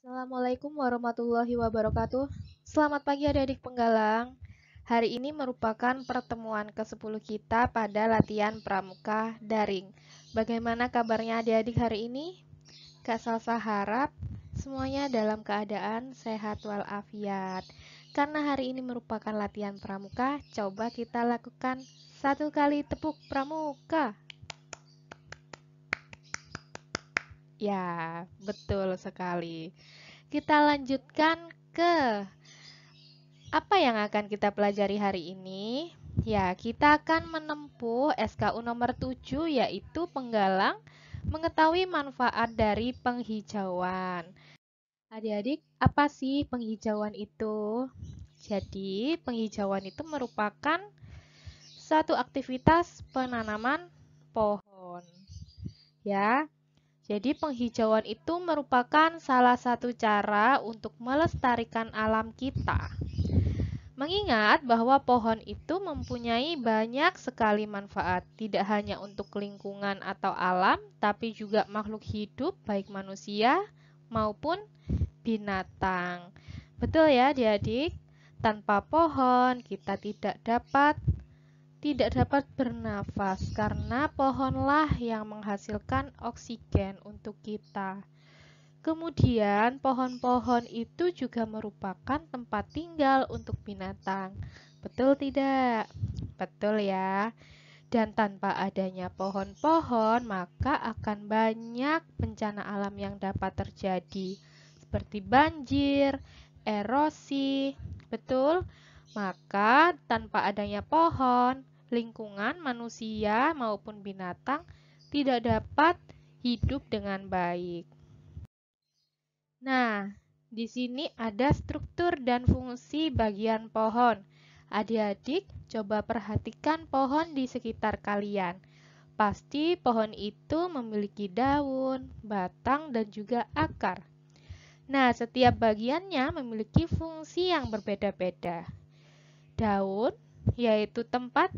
Assalamualaikum warahmatullahi wabarakatuh. Selamat pagi adik-adik penggalang. Hari ini merupakan pertemuan ke-10 kita pada latihan pramuka daring. Bagaimana kabarnya adik-adik hari ini? Kak Salsa harap semuanya dalam keadaan sehat walafiat. Karena hari ini merupakan latihan pramuka, coba kita lakukan 1 kali tepuk pramuka. Ya, betul sekali. Kita lanjutkan ke apa yang akan kita pelajari hari ini? Ya, kita akan menempuh SKU nomor 7 yaitu penggalang mengetahui manfaat dari penghijauan. Adik-adik, apa sih penghijauan itu? Jadi, penghijauan itu merupakan satu aktivitas penanaman pohon. Ya, jadi penghijauan itu merupakan salah satu cara untuk melestarikan alam kita. Mengingat bahwa pohon itu mempunyai banyak sekali manfaat, tidak hanya untuk lingkungan atau alam, tapi juga makhluk hidup, baik manusia maupun binatang. Betul ya, adik-adik? Tanpa pohon, kita tidak dapat bernafas karena pohonlah yang menghasilkan oksigen untuk kita. Kemudian, pohon-pohon itu juga merupakan tempat tinggal untuk binatang. Betul tidak? Betul ya. Dan tanpa adanya pohon-pohon, maka akan banyak bencana alam yang dapat terjadi, seperti banjir, erosi. Betul? Maka, tanpa adanya pohon, lingkungan manusia maupun binatang tidak dapat hidup dengan baik. Nah, di sini ada struktur dan fungsi bagian pohon. Adik-adik, coba perhatikan pohon di sekitar kalian. Pasti pohon itu memiliki daun, batang, dan juga akar. Nah, setiap bagiannya memiliki fungsi yang berbeda-beda. Daun, yaitu tempat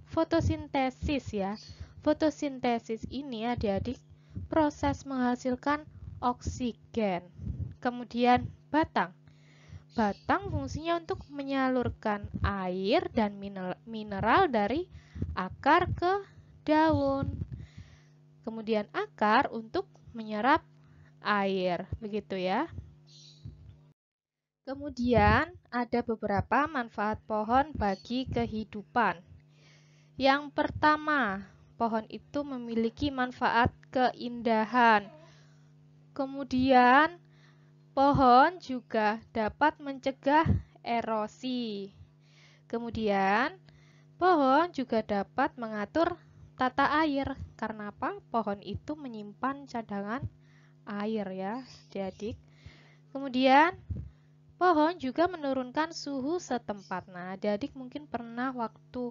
fotosintesis ya. Fotosintesis ini adik-adik proses menghasilkan oksigen. Kemudian batang. Batang fungsinya untuk menyalurkan air dan mineral dari akar ke daun. Kemudian akar untuk menyerap air, begitu ya. Kemudian ada beberapa manfaat pohon bagi kehidupan. Yang pertama, pohon itu memiliki manfaat keindahan. Kemudian pohon juga dapat mencegah erosi. Kemudian, pohon juga dapat mengatur tata air. Karena apa? Pohon itu menyimpan cadangan air ya, adik. Kemudian, pohon juga menurunkan suhu setempat. Nah, adik mungkin pernah waktu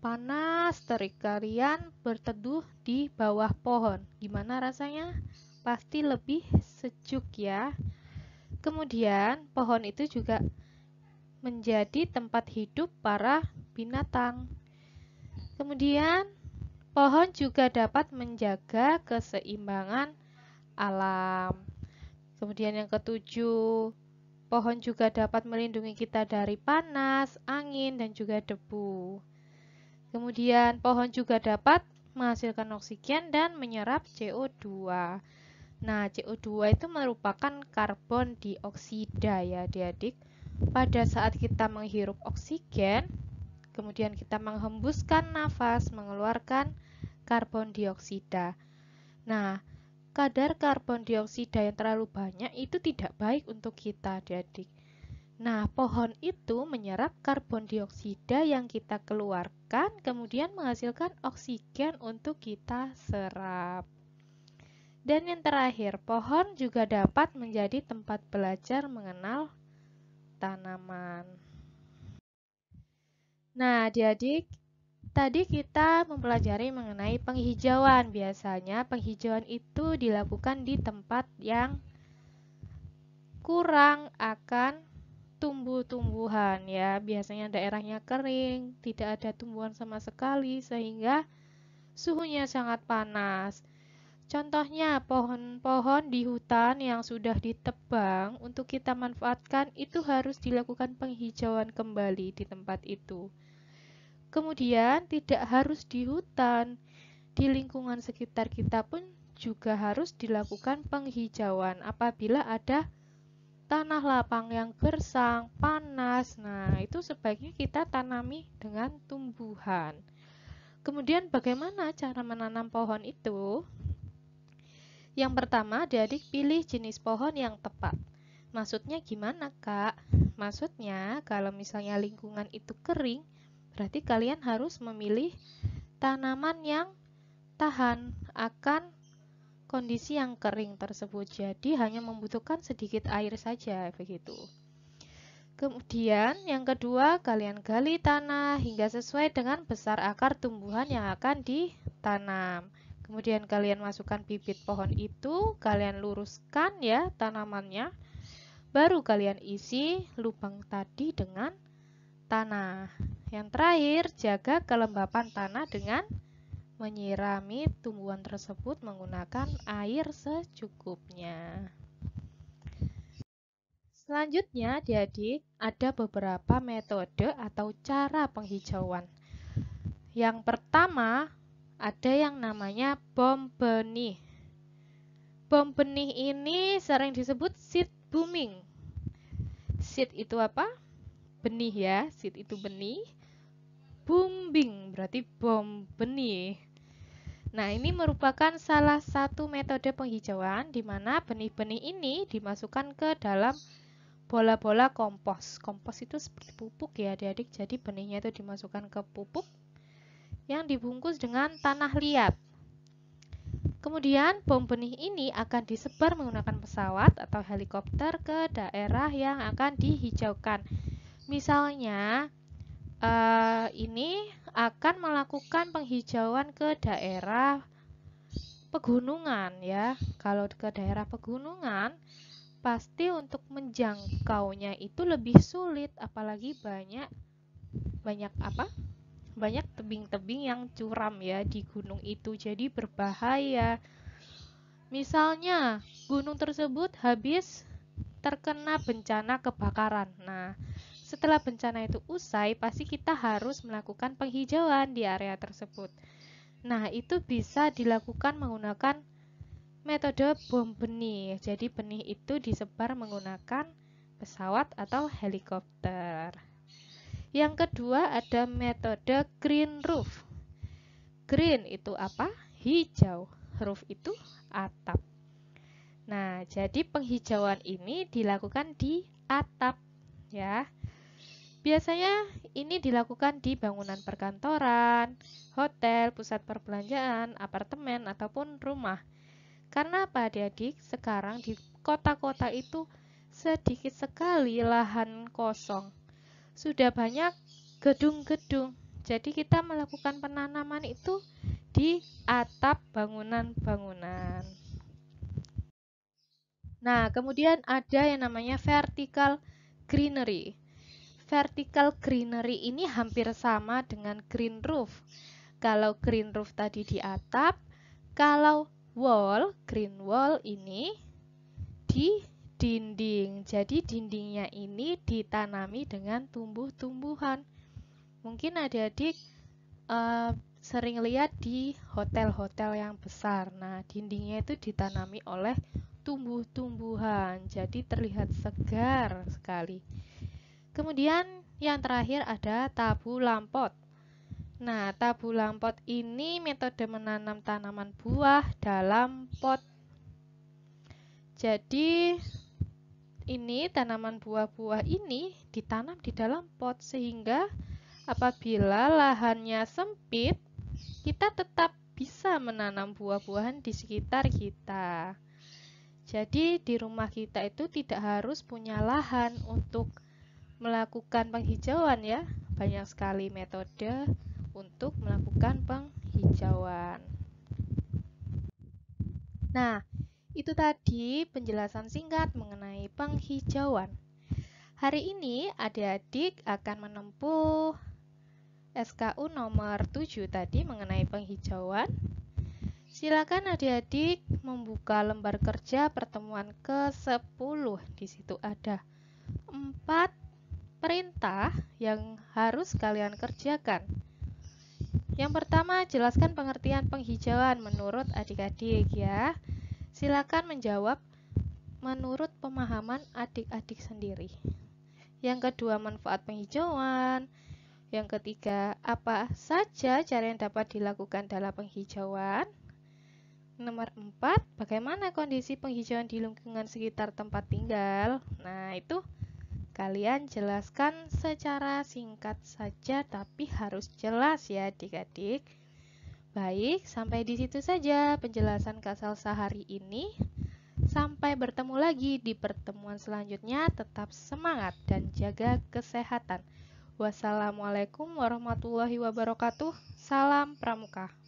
panas terik kalian berteduh di bawah pohon. Gimana rasanya? Pasti lebih sejuk ya. Kemudian, pohon itu juga menjadi tempat hidup para binatang. Kemudian, pohon juga dapat menjaga keseimbangan alam. Kemudian yang ketujuh, pohon juga dapat melindungi kita dari panas, angin, dan juga debu. Kemudian, pohon juga dapat menghasilkan oksigen dan menyerap CO2. Nah, CO2 itu merupakan karbon dioksida ya adik-adik. Pada saat kita menghirup oksigen, kemudian kita menghembuskan nafas, mengeluarkan karbon dioksida. Nah, kadar karbon dioksida yang terlalu banyak itu tidak baik untuk kita adik-adik. Nah, pohon itu menyerap karbon dioksida yang kita keluarkan, kemudian menghasilkan oksigen untuk kita serap. Dan yang terakhir, pohon juga dapat menjadi tempat belajar mengenal tanaman. Nah, adik-adik, tadi kita mempelajari mengenai penghijauan. Biasanya penghijauan itu dilakukan di tempat yang kurang akan tumbuh-tumbuhan ya. Biasanya daerahnya kering, tidak ada tumbuhan sama sekali sehingga suhunya sangat panas. Contohnya, pohon-pohon di hutan yang sudah ditebang untuk kita manfaatkan itu harus dilakukan penghijauan kembali di tempat itu. Kemudian, tidak harus di hutan, di lingkungan sekitar kita pun juga harus dilakukan penghijauan apabila ada tanah lapang yang gersang, panas. Nah, itu sebaiknya kita tanami dengan tumbuhan. Kemudian, bagaimana cara menanam pohon itu? Yang pertama, adik-adik pilih jenis pohon yang tepat. Maksudnya gimana, Kak? Maksudnya, kalau misalnya lingkungan itu kering, berarti kalian harus memilih tanaman yang tahan akan kondisi yang kering tersebut. Jadi, hanya membutuhkan sedikit air saja, begitu. Kemudian, yang kedua, kalian gali tanah hingga sesuai dengan besar akar tumbuhan yang akan ditanam. Kemudian kalian masukkan bibit pohon itu, kalian luruskan ya tanamannya. Baru kalian isi lubang tadi dengan tanah. Yang terakhir, jaga kelembapan tanah dengan menyirami tumbuhan tersebut menggunakan air secukupnya. Selanjutnya, adik-adik, ada beberapa metode atau cara penghijauan. Yang pertama, ada yang namanya bom benih. Bom benih ini sering disebut seed booming. Seed itu apa? Benih ya, seed itu benih. Booming berarti bom benih. Nah, ini merupakan salah satu metode penghijauan di mana benih-benih ini dimasukkan ke dalam bola-bola kompos. Kompos itu seperti pupuk ya adik-adik, jadi benihnya itu dimasukkan ke pupuk yang dibungkus dengan tanah liat. Kemudian bom benih ini akan disebar menggunakan pesawat atau helikopter ke daerah yang akan dihijaukan. Misalnya, ini akan melakukan penghijauan ke daerah pegunungan ya. Kalau ke daerah pegunungan, pasti untuk menjangkaunya itu lebih sulit, apalagi banyak tebing-tebing yang curam ya di gunung itu, jadi berbahaya. Misalnya gunung tersebut habis terkena bencana kebakaran. Nah, setelah bencana itu usai, pasti kita harus melakukan penghijauan di area tersebut. Nah, itu bisa dilakukan menggunakan metode bom benih. Jadi benih itu disebar menggunakan pesawat atau helikopter. Yang kedua ada metode green roof. Green itu apa? Hijau. Roof itu atap. Nah, jadi penghijauan ini dilakukan di atap ya. Biasanya ini dilakukan di bangunan perkantoran, hotel, pusat perbelanjaan, apartemen, ataupun rumah. Karena apa adik-adik? Sekarang di kota-kota itu sedikit sekali lahan kosong. Sudah banyak gedung-gedung. Jadi kita melakukan penanaman itu di atap bangunan-bangunan. Nah, kemudian ada yang namanya vertical greenery. Vertical greenery ini hampir sama dengan green roof. Kalau green roof tadi di atap, kalau green wall ini di dinding. Jadi dindingnya ini ditanami dengan tumbuh-tumbuhan. Mungkin adik-adik sering lihat di hotel-hotel yang besar. Nah, dindingnya itu ditanami oleh tumbuh-tumbuhan. Jadi terlihat segar sekali. Kemudian yang terakhir ada tabulam pot. Nah, tabulam pot ini metode menanam tanaman buah dalam pot. Jadi ini tanaman buah-buah ini ditanam di dalam pot sehingga apabila lahannya sempit, kita tetap bisa menanam buah-buahan di sekitar kita. Jadi di rumah kita itu tidak harus punya lahan untuk melakukan penghijauan ya. Banyak sekali metode untuk melakukan penghijauan. Nah, itu tadi penjelasan singkat mengenai penghijauan. Hari ini adik-adik akan menempuh SKU nomor 7 tadi mengenai penghijauan. Silakan adik-adik membuka lembar kerja pertemuan ke-10. Di situ ada 4 perintah yang harus kalian kerjakan. Yang pertama, jelaskan pengertian penghijauan menurut adik-adik ya. Silakan menjawab menurut pemahaman adik-adik sendiri. Yang kedua, manfaat penghijauan. Yang ketiga, apa saja cara yang dapat dilakukan dalam penghijauan. Nomor 4, bagaimana kondisi penghijauan di lingkungan sekitar tempat tinggal? Nah, itu kalian jelaskan secara singkat saja, tapi harus jelas ya adik-adik. Baik, sampai di situ saja penjelasan Kak Salsa hari ini. Sampai bertemu lagi di pertemuan selanjutnya. Tetap semangat dan jaga kesehatan. Wassalamualaikum warahmatullahi wabarakatuh. Salam Pramuka.